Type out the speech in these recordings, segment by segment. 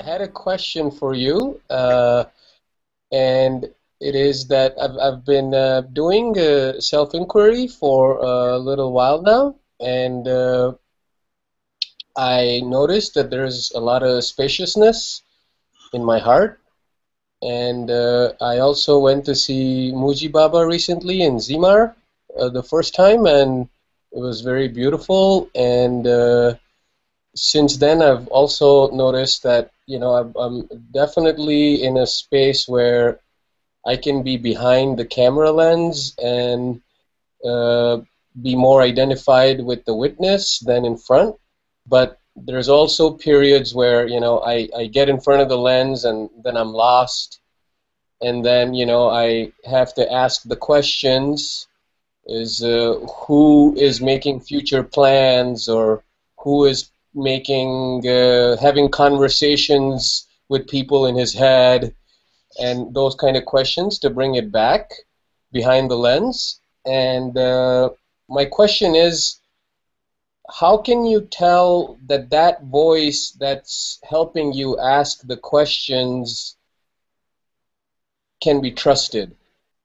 had a question for you, and it is that I've been doing self-inquiry for a little while now, and I noticed that there's a lot of spaciousness in my heart, and I also went to see Muji Baba recently in Zimar the first time, and it was very beautiful. And since then, I've also noticed that I'm definitely in a space where I can be behind the camera lens and uh, be more identified with the witness than in front. But there's also periods where I get in front of the lens and then I'm lost, and then I have to ask the questions: is who is making future plans, or who is making having conversations with people in his head, and those kind of questions to bring it back behind the lens. And my question is, how can you tell that that voice that's helping you ask the questions can be trusted?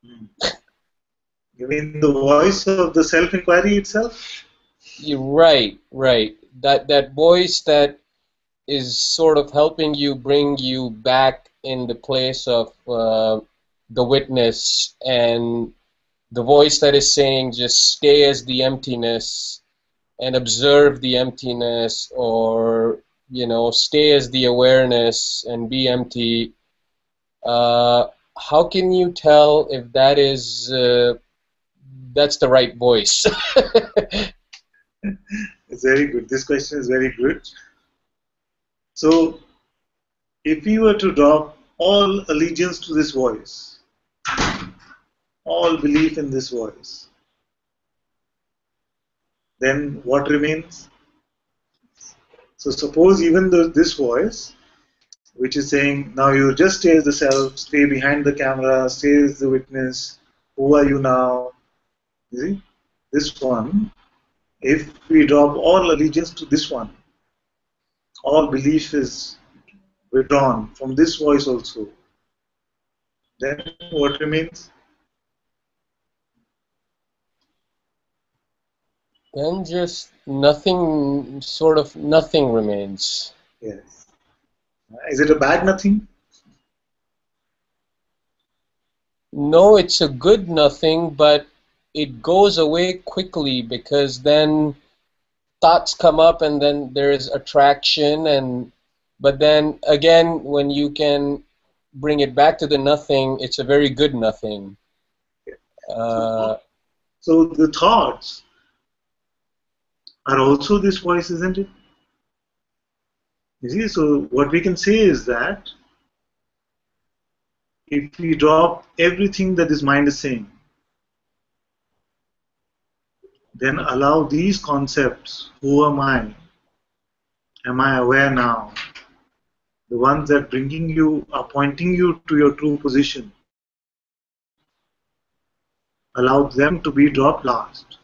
You mean the voice of the self-inquiry itself? You're right. That voice that is sort of helping you bring you back in the place of the witness, and the voice that is saying just stay as the emptiness and observe the emptiness, or stay as the awareness and be empty. How can you tell if that's the right voice? It's very good. This question is very good. So, if we were to drop all allegiance to this voice, all belief in this voice, then what remains? So, suppose even this voice, which is saying, now you just stay as the self, stay behind the camera, stay as the witness, who are you now? You see? This one, if we drop all allegiance to this one, all belief is withdrawn from this voice also, then what remains? Then just nothing, sort of nothing remains. Yes. Is it a bad nothing? No, it's a good nothing, but it goes away quickly, because then thoughts come up and then there's attraction, and but then again when you can bring it back to the nothing, it's a very good nothing. Uh, So the thoughts are also this voice, isn't it? You see, so what we can say is that if we drop everything that this mind is saying, then allow these concepts, who am I aware now, the ones that bringing you are pointing you to your true position, allow them to be dropped last.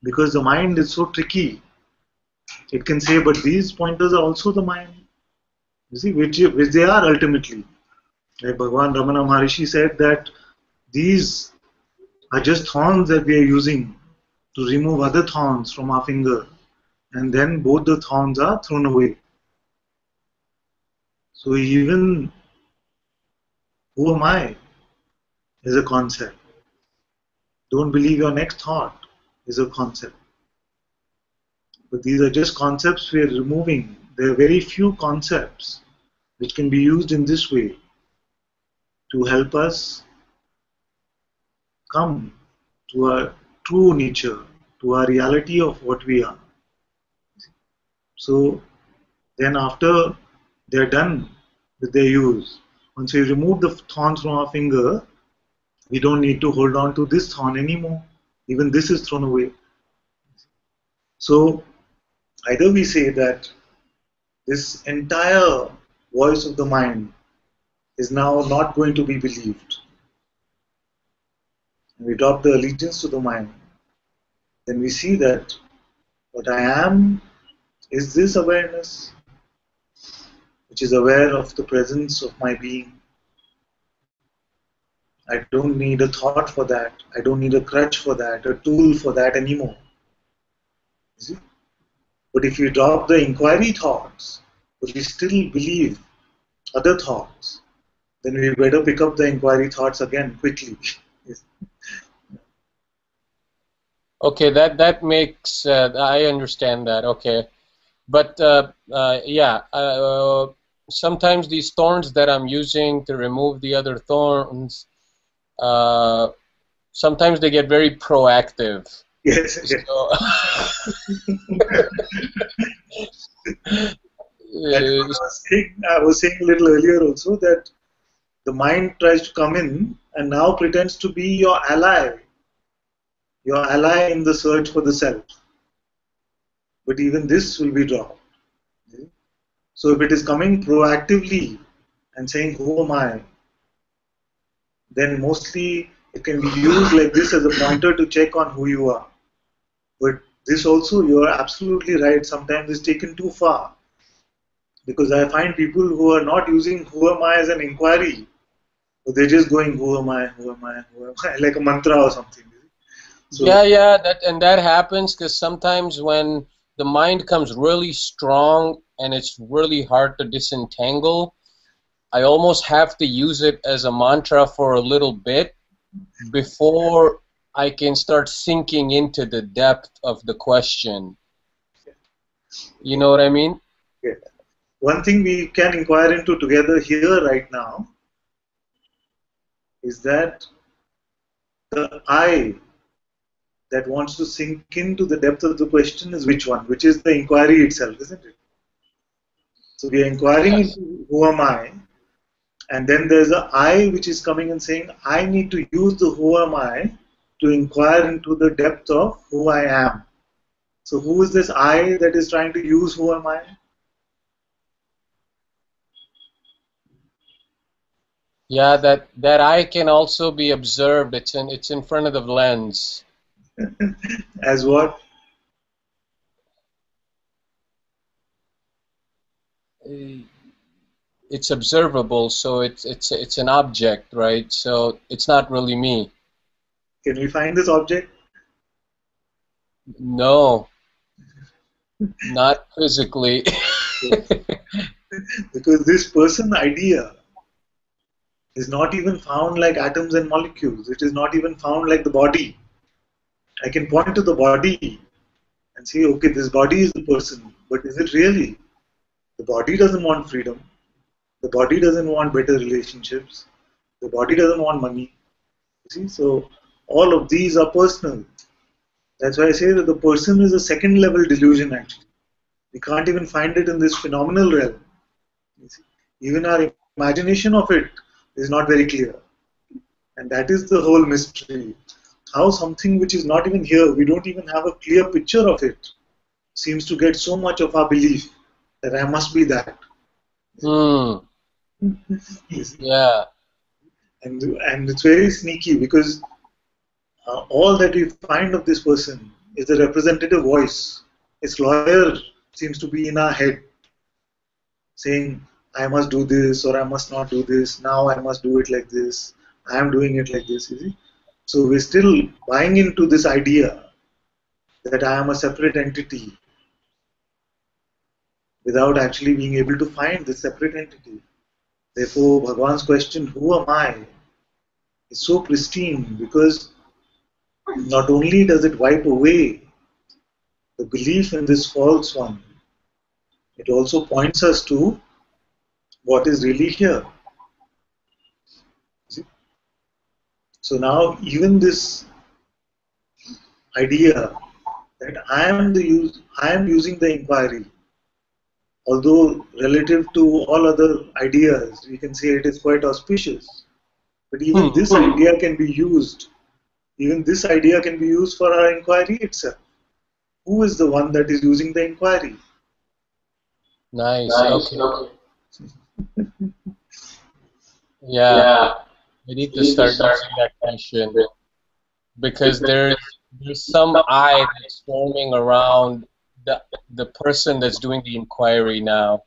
Because the mind is so tricky. It can say, but these pointers are also the mind. You see, which they are ultimately. Like Bhagavan Ramana Maharishi said that these are just thorns that we are using to remove other thorns from our finger, and then both the thorns are thrown away. So even who am I is a concept. Don't believe your next thought is a concept. But these are just concepts we are removing. There are very few concepts which can be used in this way to help us come to our true nature, to our reality of what we are. So then after they're done with their use, once we remove the thorns from our finger, we don't need to hold on to this thorn anymore. Even this is thrown away. So either we say that this entire voice of the mind is now not going to be believed. And we drop the allegiance to the mind. Then we see that what I am is this awareness, which is aware of the presence of my being. I don't need a thought for that. I don't need a crutch for that, a tool for that anymore. You see? But if we drop the inquiry thoughts, but we still believe other thoughts, then we better pick up the inquiry thoughts again quickly. Yes. Okay, that makes I understand that. Okay, but yeah, sometimes these thorns that I'm using to remove the other thorns, uh, sometimes they get very proactive. Yes, yes. So, That is what I was saying. I was saying a little earlier also that the mind tries to come in and now pretends to be your ally in the search for the self. But even this will be dropped. So if it is coming proactively and saying, who am I? Then mostly it can be used like this as a pointer to check on who you are. But this also, you are absolutely right, sometimes is taken too far. Because I find people who are not using who am I as an inquiry, but they're just going, who am I, who am I, who am I, like a mantra or something. So, yeah, that happens because sometimes when the mind comes really strong and it's really hard to disentangle, I almost have to use it as a mantra for a little bit before I can start sinking into the depth of the question. You know what I mean? yeah. One thing we can inquire into together here right now is that the I that wants to sink into the depth of the question is which one? Which is the inquiry itself, isn't it? So we are inquiring Yes. into who am I, and then there's a I which is coming and saying, I need to use the who am I to inquire into the depth of who I am. So who is this I that is trying to use who am I? Yeah, that I can also be observed. It's in front of the lens. As what? It's observable, so it's an object, right? So it's not really me. Can we find this object? No, not physically. Because this person idea is not even found like atoms and molecules. It is not even found like the body. I can point to the body and say, okay, this body is the person, but is it really? The body doesn't want freedom. The body doesn't want better relationships. The body doesn't want money. You see, so all of these are personal. That's why I say that the person is a second level delusion actually. We can't even find it in this phenomenal realm. You see. Even our imagination of it is not very clear. And that is the whole mystery. How something which is not even here, we don't even have a clear picture of it, seems to get so much of our belief that I must be that. Hmm. Yeah. And it's very sneaky because all that we find of this person is a representative voice. Its lawyer seems to be in our head saying, I must do this or I must not do this. Now I must do it like this. I am doing it like this. You see? So we're still buying into this idea that I am a separate entity without actually being able to find the separate entity. Therefore, Bhagwan's question, who am I, is so pristine because not only does it wipe away the belief in this false one, it also points us to what is really here. See? So now, even this idea that I am using the inquiry, although relative to all other ideas, we can say it is quite auspicious. But even Hmm. this idea can be used. Even this idea can be used for our inquiry itself. Who is the one that is using the inquiry? Nice. Nice. Okay. Okay. Yeah. Yeah. I need We to need to start start using that question with because because there's some I that's forming around the person that's doing the inquiry now.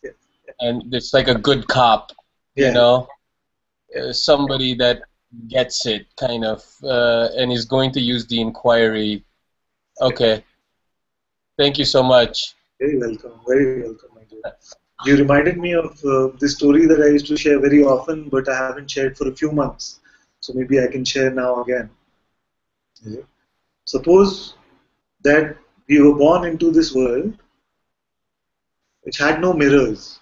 yes. and it's like a good cop, you Yeah, know, yeah. somebody that gets it, kind of, and is going to use the inquiry. Okay, thank you so much. Very welcome. Very welcome, my dear. You reminded me of this story that I used to share very often, but I haven't shared for a few months. So maybe I can share now again. Yeah. Suppose that we were born into this world which had no mirrors,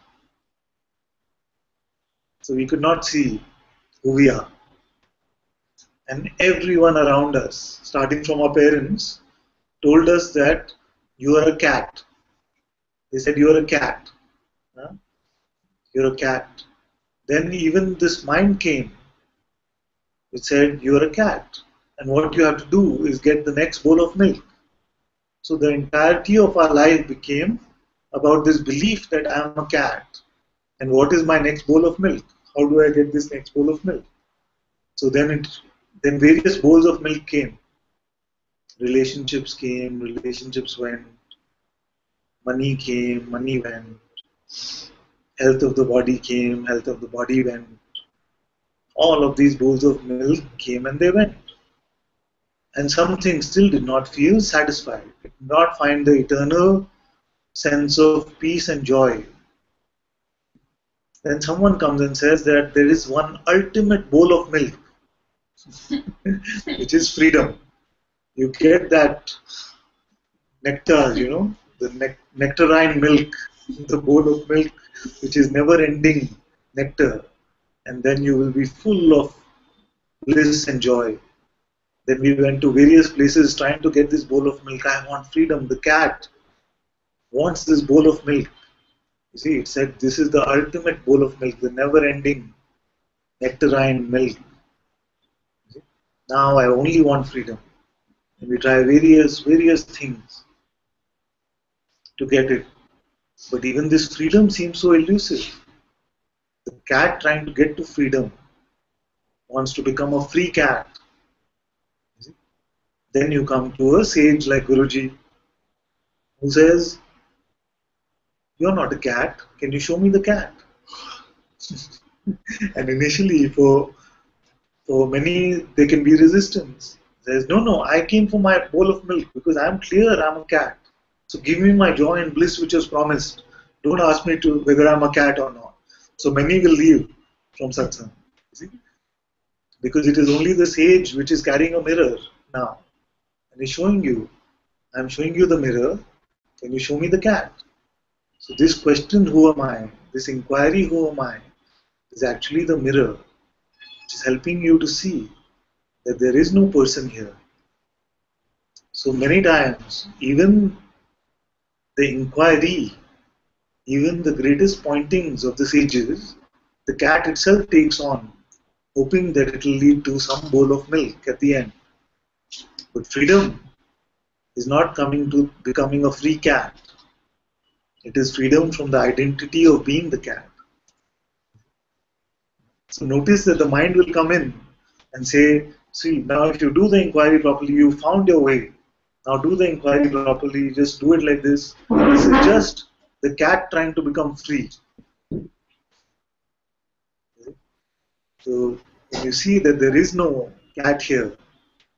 so we could not see who we are. And everyone around us, starting from our parents, told us that you are a cat. They said you are a cat. Huh? You're a cat. Then even this mind came. It said you are a cat. And what you have to do is get the next bowl of milk. So the entirety of our life became about this belief that I am a cat. And what is my next bowl of milk? How do I get this next bowl of milk? So then various bowls of milk came. Relationships came, relationships went, money came, money went, health of the body came, health of the body went. All of these bowls of milk came and they went. And something still did not feel satisfied, did not find the eternal sense of peace and joy. Then someone comes and says that there is one ultimate bowl of milk, which is freedom. You get that nectar, the nectarine milk, the bowl of milk, which is never ending nectar. And then you will be full of bliss and joy. Then we went to various places trying to get this bowl of milk. I want freedom. The cat wants this bowl of milk. You see, it said this is the ultimate bowl of milk, the never ending nectarine milk. Now I only want freedom. And we try various things to get it. But even this freedom seems so elusive. The cat trying to get to freedom wants to become a free cat. Then you come to a sage like Guruji who says, you're not a cat, can you show me the cat? And initially for many there can be resistance. Says, no, I came for my bowl of milk because I'm clear I'm a cat. So give me my joy and bliss which was promised. Don't ask me to whether I'm a cat or not. So many will leave from satsang. See? Because it is only the sage which is carrying a mirror now. And he's showing you, I'm showing you the mirror, can you show me the cat? So this question, who am I? This inquiry, who am I? Is actually the mirror, which is helping you to see that there is no person here. So many times, even the inquiry, even the greatest pointings of the sages, the cat itself takes on, hoping that it will lead to some bowl of milk at the end. But freedom is not coming to becoming a free cat. It is freedom from the identity of being the cat. So notice that the mind will come in and say, see, now if you do the inquiry properly, you found your way. Now do the inquiry properly, just do it like this. This is just the cat trying to become free. So when you see that there is no cat here,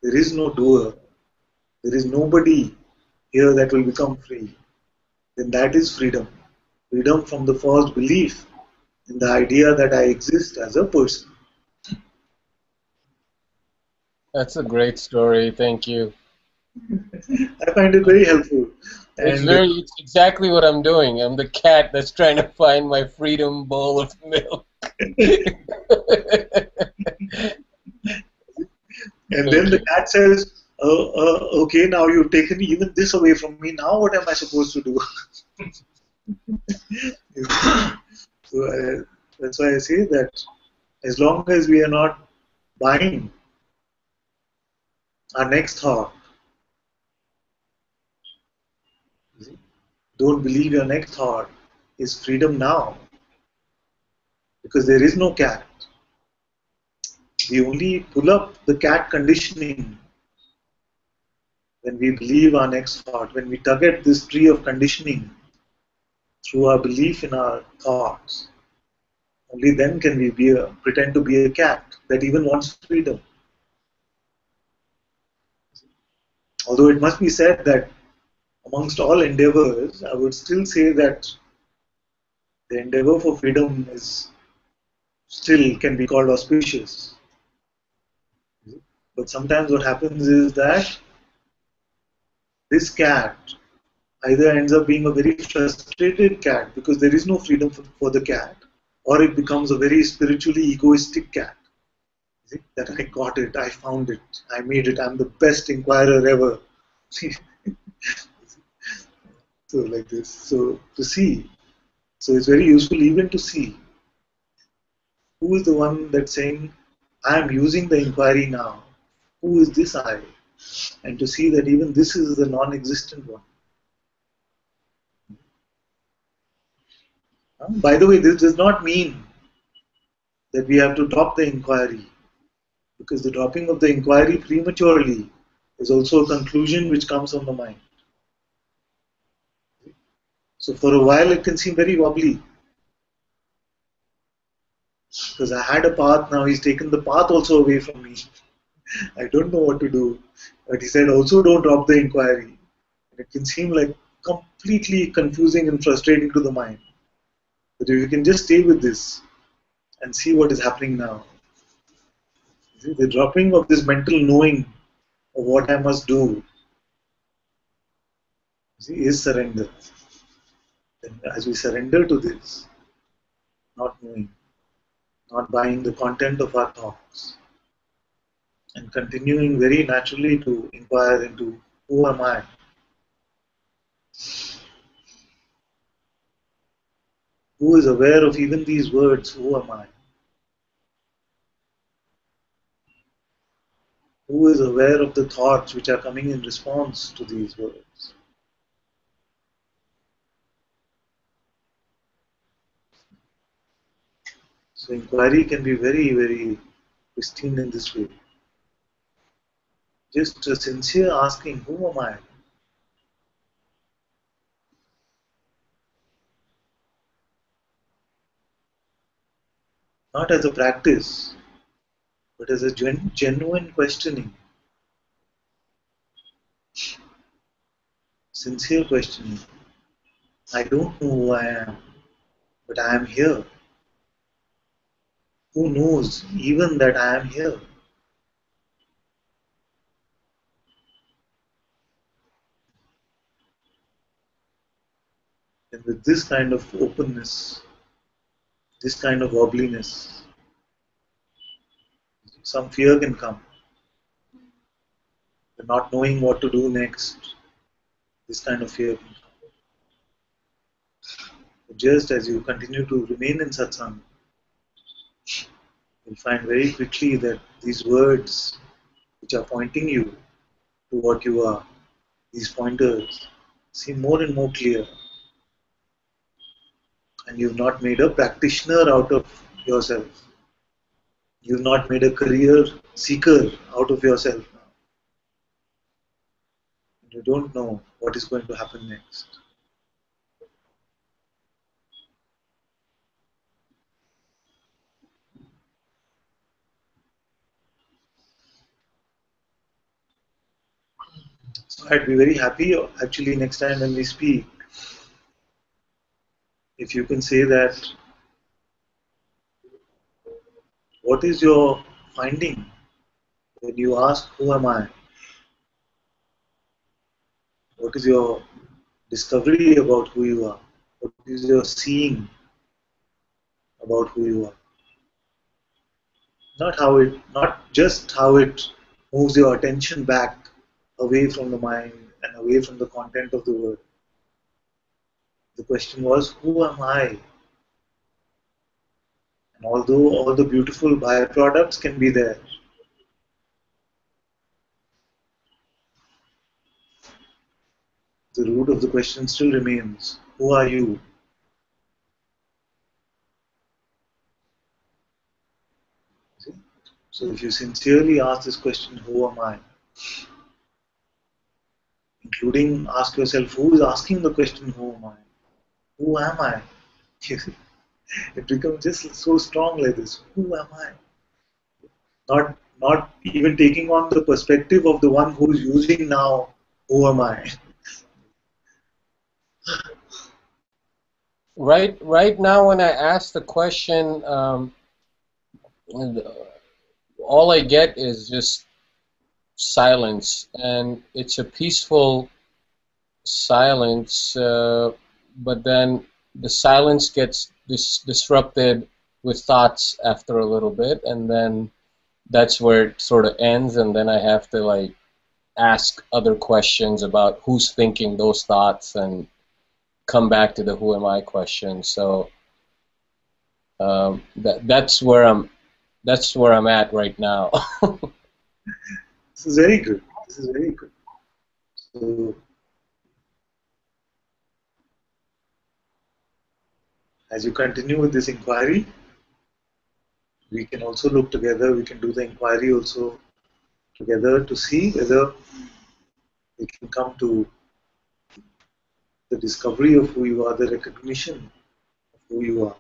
there is no doer, there is nobody here that will become free, then that is freedom. Freedom from the false belief in the idea that I exist as a person. That's a great story. Thank you. I find it very helpful. And It's exactly what I'm doing. I'm the cat that's trying to find my freedom bowl of milk. and then Thank the you. cat says, okay, now you've taken even this away from me. Now what am I supposed to do? So that's why I say that as long as we are not buying our next thought, don't believe your next thought is freedom now, because there is no cat. We only pull up the cat conditioning when we believe our next thought, when we tug at this tree of conditioning through our belief in our thoughts, only then can we pretend to be a cat that even wants freedom. Although it must be said that amongst all endeavors, I would still say that the endeavor for freedom is still can be called auspicious. But sometimes what happens is that this cat either ends up being a very frustrated cat because there is no freedom for the cat, or it becomes a very spiritually egoistic cat. That I got it, I found it, I made it, I'm the best inquirer ever. So like this. So to see. So it's very useful even to see who is the one that's saying, I am using the inquiry now. Who is this I? And to see that even this is the non-existent one. By the way, this does not mean that we have to drop the inquiry, because the dropping of the inquiry prematurely is also a conclusion which comes from the mind. So for a while it can seem very wobbly, because I had a path, now he's taken the path also away from me. I don't know what to do. But he said also don't drop the inquiry. And it can seem like completely confusing and frustrating to the mind. But if you can just stay with this and see what is happening now. See, the dropping of this mental knowing of what I must do, see, is surrender. And as we surrender to this, not knowing, not buying the content of our thoughts, and continuing very naturally to inquire into who am I? Who is aware of even these words, who am I? Who is aware of the thoughts which are coming in response to these words? So inquiry can be very, very pristine in this way. Just a sincere asking, who am I? Not as a practice, but as a genuine questioning, sincere questioning. I don't know who I am, but I am here. Who knows even that I am here? And with this kind of openness, this kind of wobbliness, some fear can come. The not knowing what to do next, this kind of fear can come. But just as you continue to remain in satsang, you'll find very quickly that these words which are pointing you to what you are, these pointers, seem more and more clear. And you've not made a practitioner out of yourself. You've not made a career seeker out of yourself now. You don't know what is going to happen next. So I'd be very happy actually next time when we speak, if you can say that, what is your finding when you ask, who am I? What is your discovery about who you are? What is your seeing about who you are? Not just how it moves your attention back away from the mind and away from the content of the word. The question was, who am I? And although all the beautiful byproducts can be there, the root of the question still remains, who are you? See? So if you sincerely ask this question, who am I? Including ask yourself, who is asking the question, who am I? Who am I? It becomes just so strong like this. Who am I? Not even taking on the perspective of the one who's using now. Who am I? Right now, when I ask the question, all I get is just silence, and it's a peaceful silence. But then the silence gets disrupted with thoughts after a little bit, and then that's where it sort of ends, and then I have to like ask other questions about who's thinking those thoughts and come back to the who am I question. So that's where I'm at right now. This is very good. This is very good. So as you continue with this inquiry, we can also look together. We can do the inquiry also together to see whether we can come to the discovery of who you are, the recognition of who you are.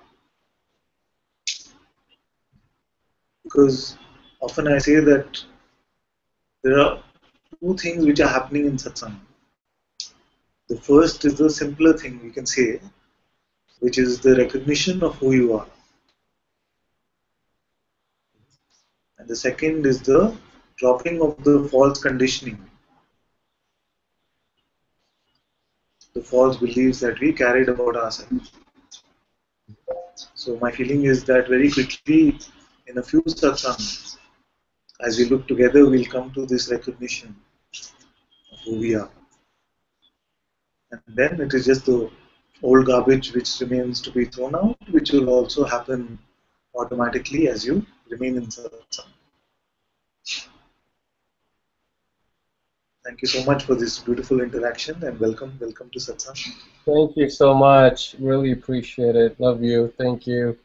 Because often I say that there are two things which are happening in satsang. The first is the simpler thing we can say, which is the recognition of who you are. And the second is the dropping of the false conditioning, the false beliefs that we carried about ourselves. So my feeling is that very quickly, in a few satsangs, as we look together, we'll come to this recognition of who we are. And then it is just the old garbage which remains to be thrown out, which will also happen automatically as you remain in satsang. Thank you so much for this beautiful interaction and welcome to satsang. Thank you so much. Really appreciate it. Love you. Thank you.